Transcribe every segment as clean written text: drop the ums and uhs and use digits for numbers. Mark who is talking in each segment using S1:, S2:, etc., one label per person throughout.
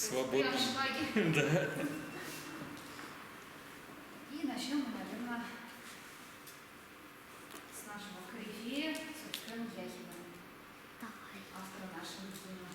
S1: Свободно.
S2: Прям шаги.
S1: Да.
S2: И начнем мы, наверное, с нашего корифея, собственно, Яхина, автора нашего фильма.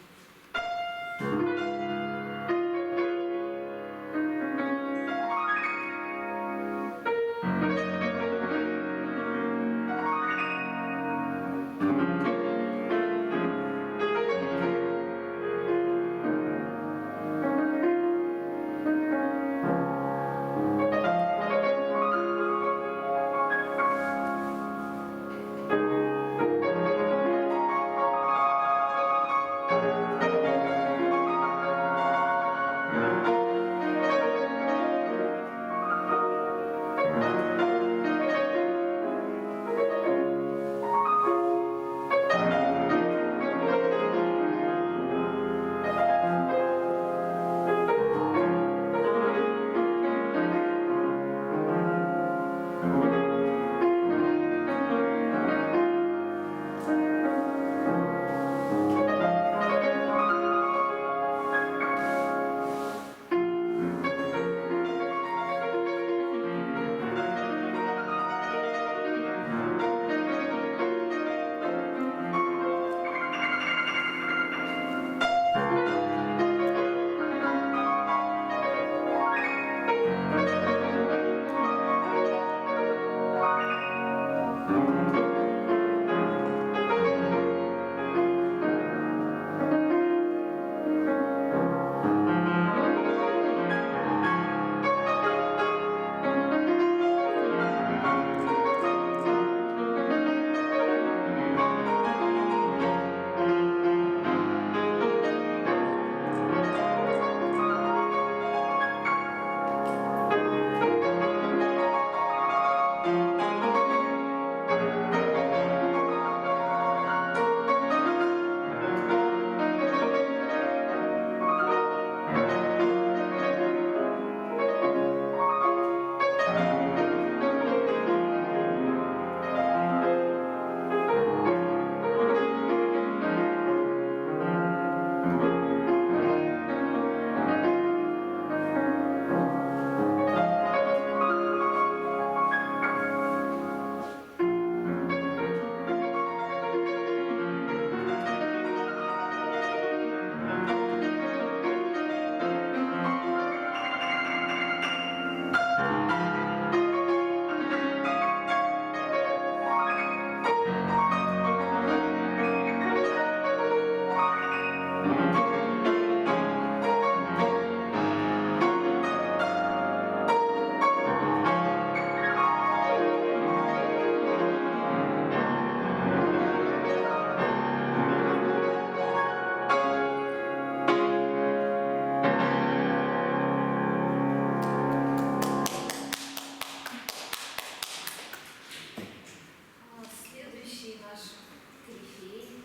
S2: Следующий наш корифей,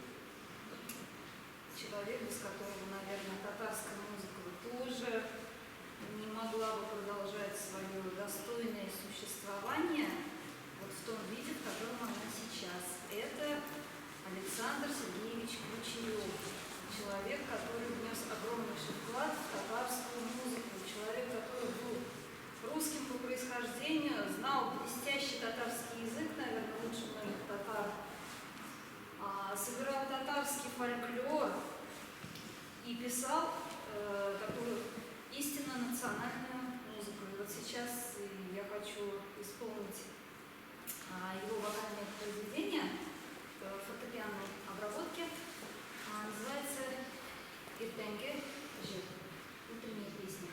S2: человек, без которого, наверное, татарская музыка тоже не могла бы продолжать свое достойное существование вот в том виде, в котором она сейчас. Это Александр Сергеевич Ключерев, человек, который внес огромнейший вклад в татарскую музыку, человек, который был русским по происхождению, знал блестящий татарский язык, наверное, лучше многих татар, собирал татарский фольклор и писал такую истинно национальную музыку. И вот сейчас я хочу исполнить его вокальное произведение в фортепианной обработке. Называется «Иртенге жив», утренняя песня.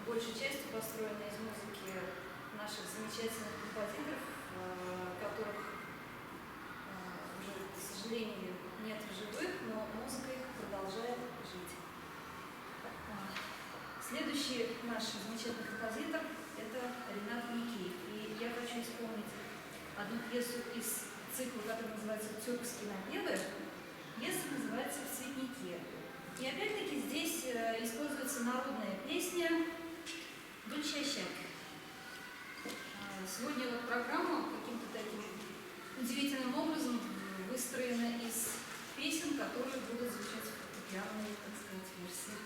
S2: большей частью построена из музыки наших замечательных композиторов, которых уже, к сожалению, нет в живых, но музыка их продолжает жить. Следующий наш замечательный композитор – это Ринат Никеев. И я хочу исполнить одну пьесу из цикла, который называется «Тюркские напевы». Пьеса называется «В цветнике». И опять-таки здесь используется народная песня «Гульчащак». Сегодня вот программа каким-то таким удивительным образом выстроена из песен, которые будут звучать в фортепианной, так сказать, версии.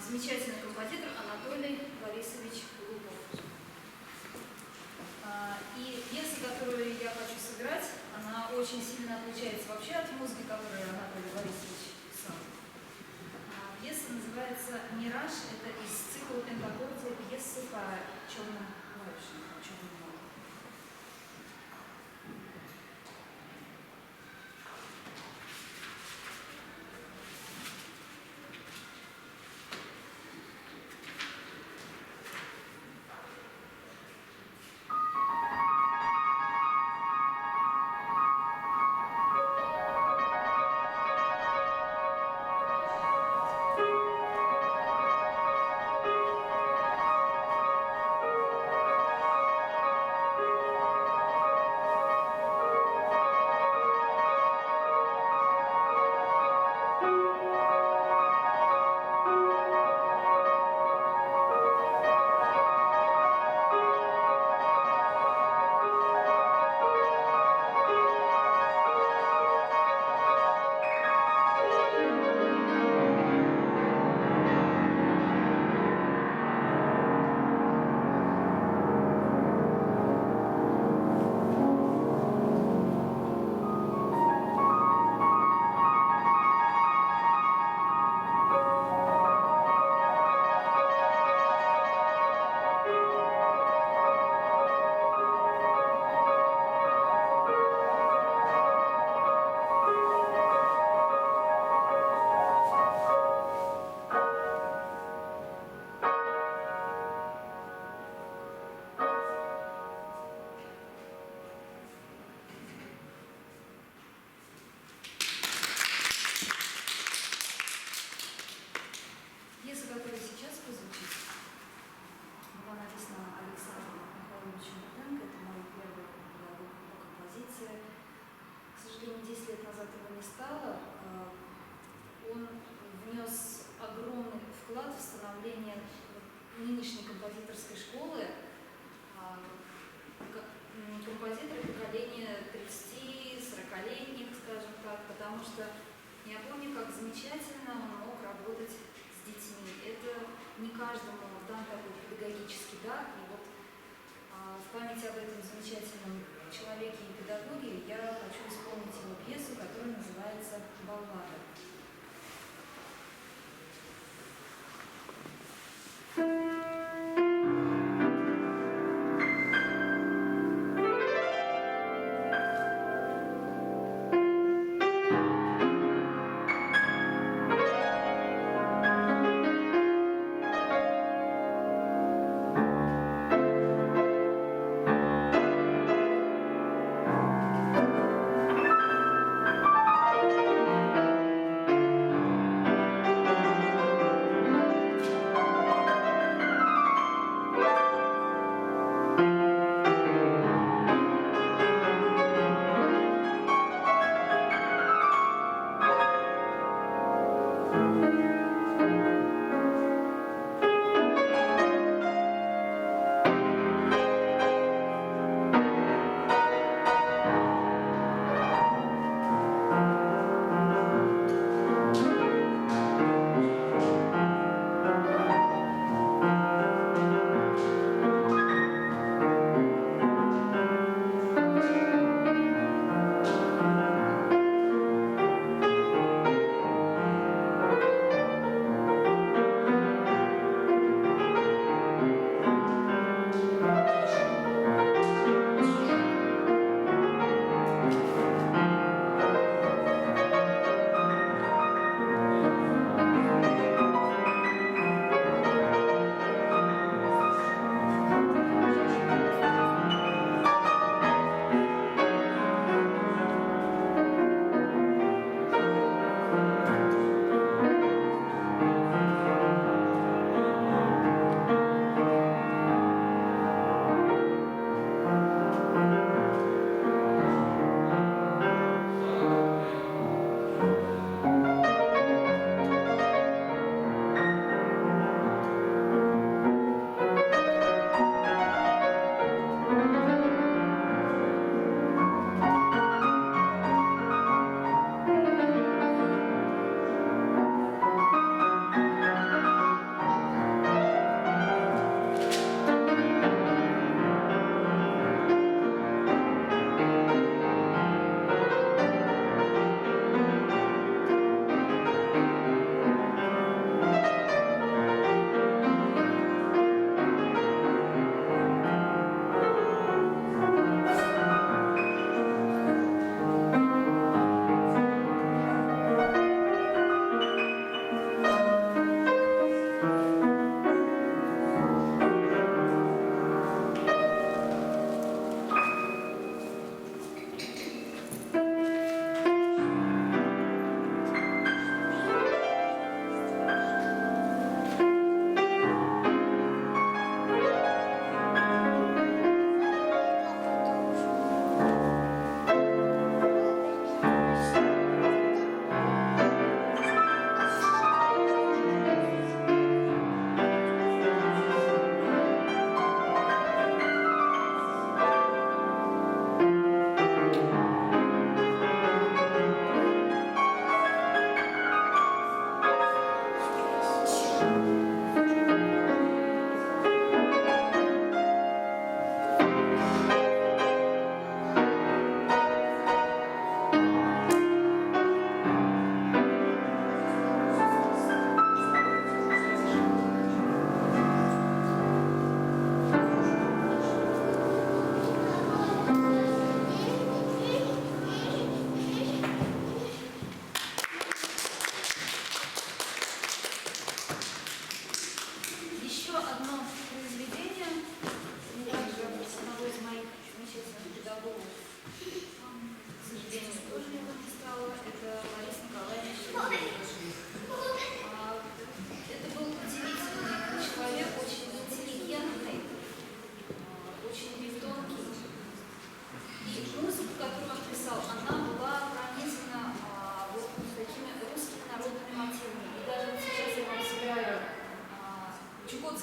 S2: Замечательный композитор Анатолий Борисович Голубов. И пьеса, которую я хочу сыграть, она очень сильно отличается вообще от музыки, которую Анатолий Борисович писал. Пьеса называется «Мираж». Это из цикла «Пентакордия» пьесы по черным клавишам, по черным нотам. Пьеса, которая сейчас прозвучит, была написана Александром Михайловичем Руденко. Это мой первый педагог по композиции. К сожалению, 10 лет назад его не стало. Он внес огромный вклад в становление нынешней композиторской школы. Композиторы поколения 30-40-летних, скажем так, потому что я помню, как замечательно он мог работать с детьми. Это не каждому дан такой педагогический дар. И вот в память об этом замечательном человеке и педагоге я хочу исполнить его пьесу, которая называется «Баллада».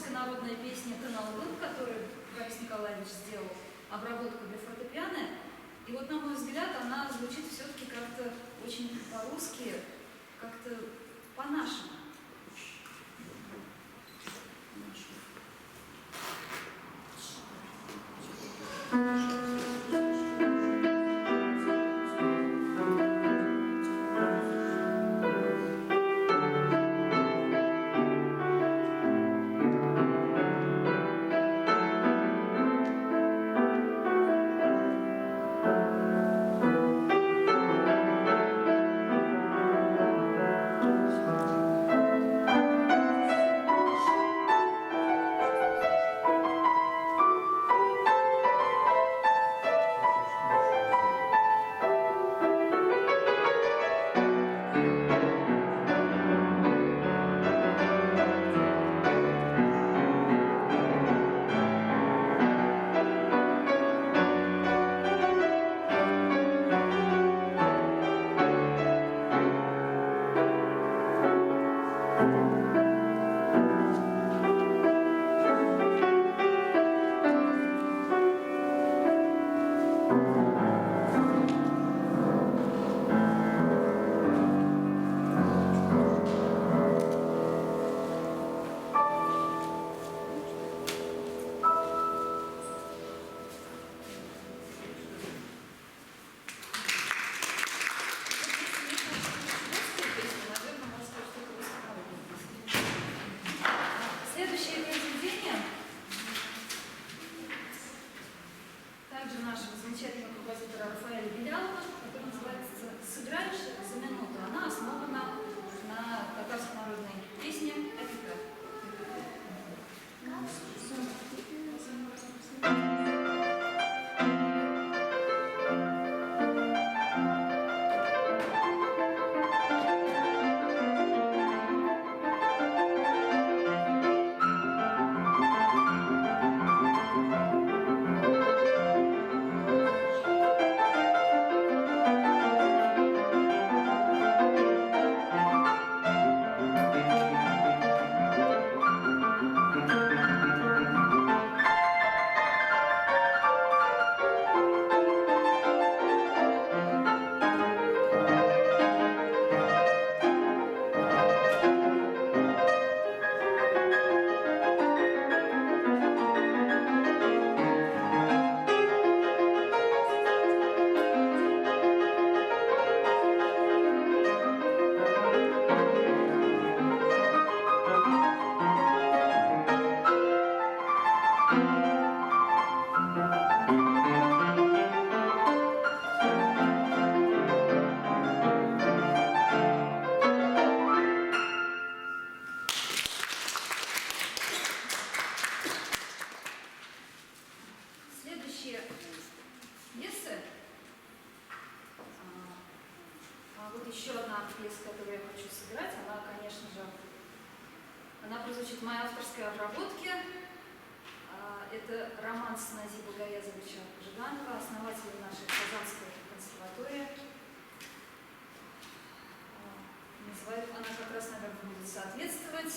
S2: русская народная песня «Каналгын», которую Борис Николаевич сделал, обработку для фортепиано. И вот, на мой взгляд, она звучит все-таки как-то очень по-русски, как-то по-нашему. Следующее произведение также нашего замечательного композитора Рафаэля Белялова, которое называется «Сыграешь за минуту». Она основана на татарской народной песне «Эпика». Следующие пьесы. Вот еще одна пьеса, которую я хочу сыграть. Она, конечно же, она прозвучит в моей авторской обработке. Это романс Назиба Гаязовича Жиганова, основателя нашей Казанской консерватории. Называет, она как раз, наверное, будет соответствовать.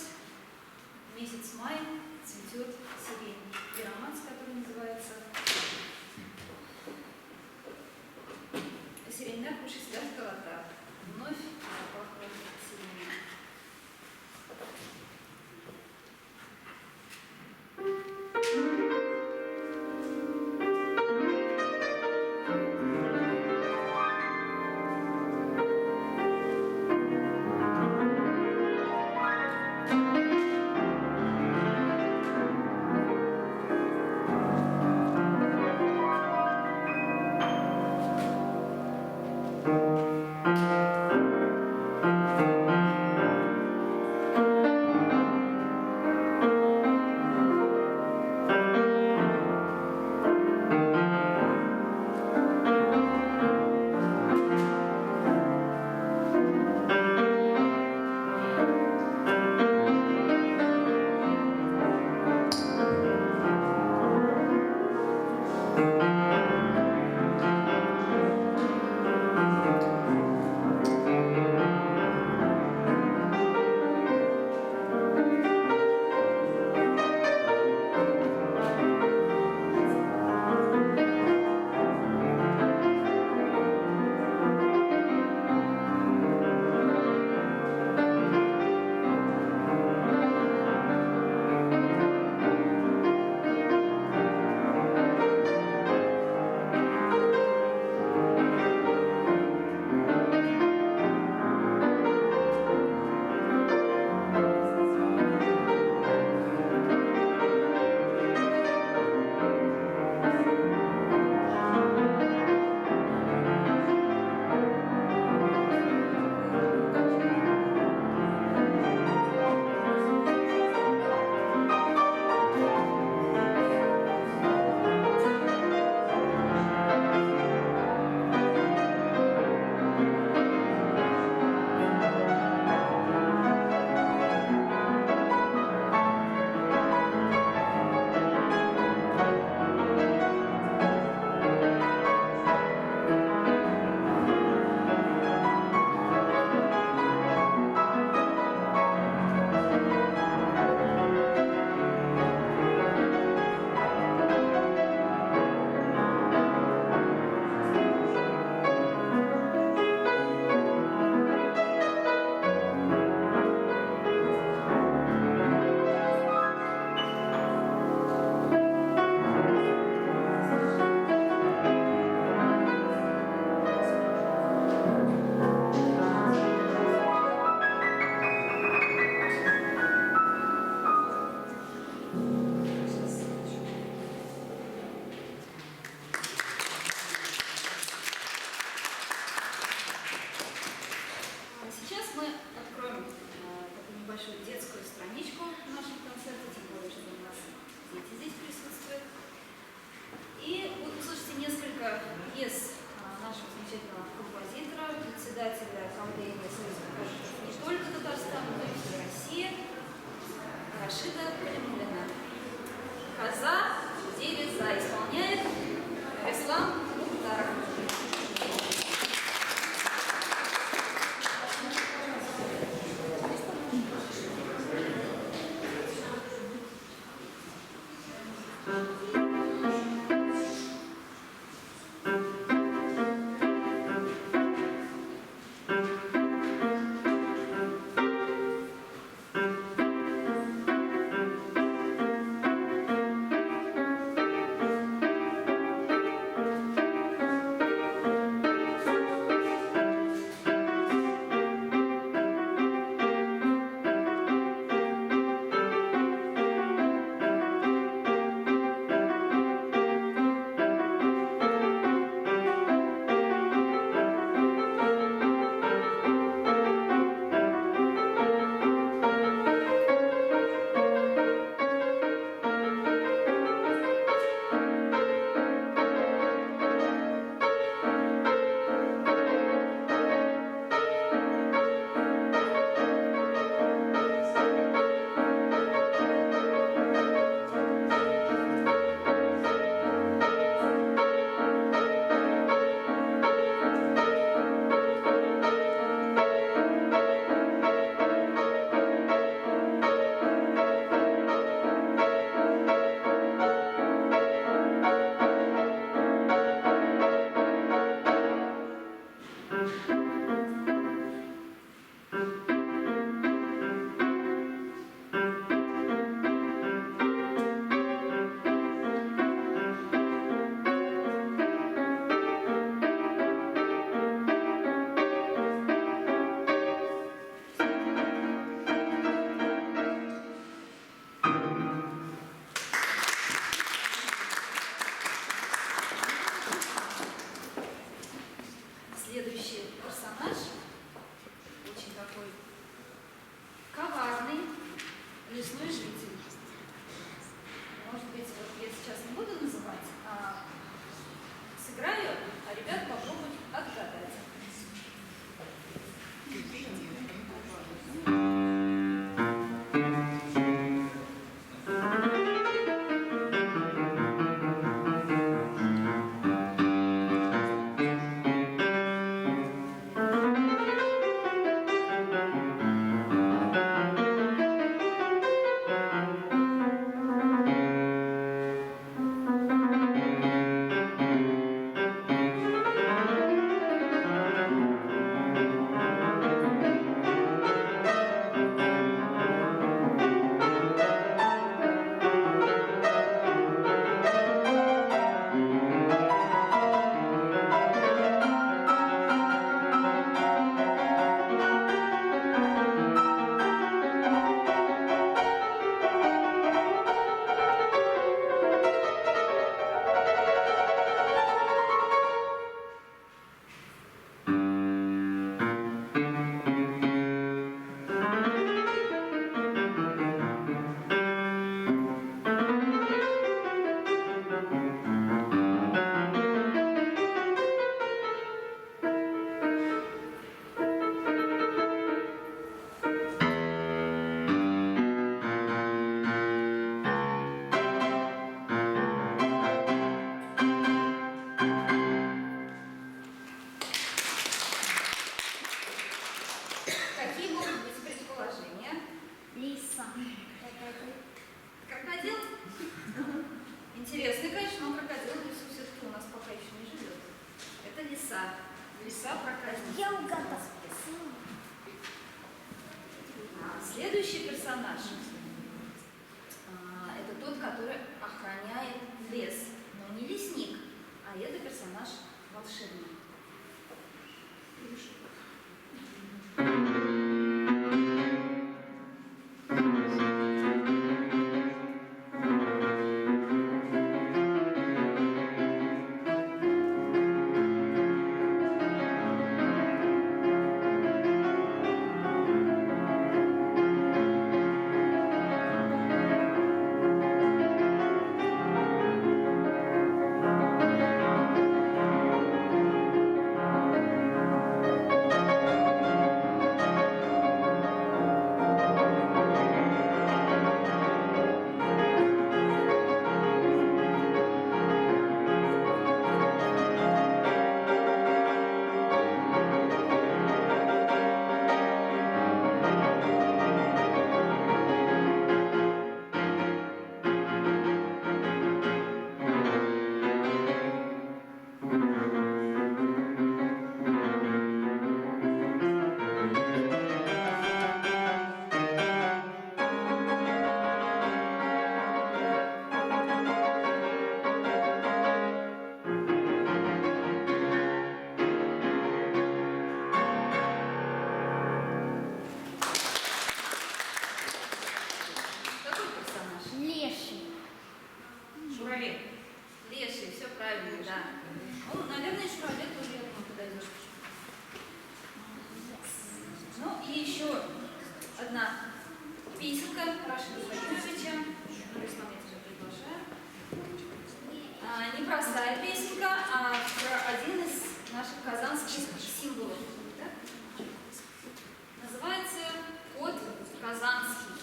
S2: Месяц май, цветет сирень. И романс, который называется «Сирень на куши свят колота». Вновь запахло сиренью. Ислам Мухтаров. Следующий персонаж очень такой коварный лесной житель. Может быть, вот я сейчас не буду называть, а сыграю, а ребят попробуют отгадать. Какие могут быть предположения?
S1: Лиса.
S2: Крокодил? Интересный, конечно, но крокодил в лесу все-таки у нас пока еще не живет. Это лиса. Лиса проказница.
S1: Я угадала.
S2: Следующий персонаж это тот, который охраняет лес. Но не лесник, а это персонаж волшебник. простая песенка, а про один из наших казанских символов. Да? Называется «Кот казанский».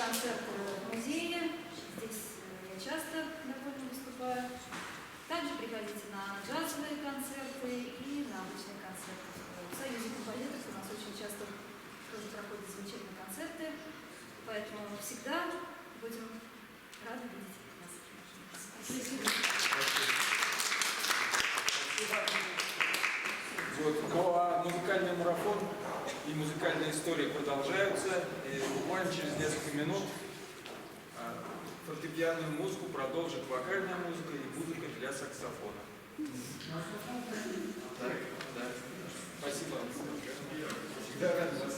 S2: концерты в музее. Здесь я часто довольно выступаю. Также приходите на джазовые концерты и на обычные концерты. В Союзе композиторов у нас очень часто тоже проходят замечательные концерты, поэтому всегда будем рады видеть вас. Спасибо.
S1: Вот, ну а музыкальный марафон и музыкальные истории продолжаются. И буквально через несколько минут фортепианную музыку продолжит вокальная музыка и музыка для саксофона. Да, да. Спасибо. Всегда рад.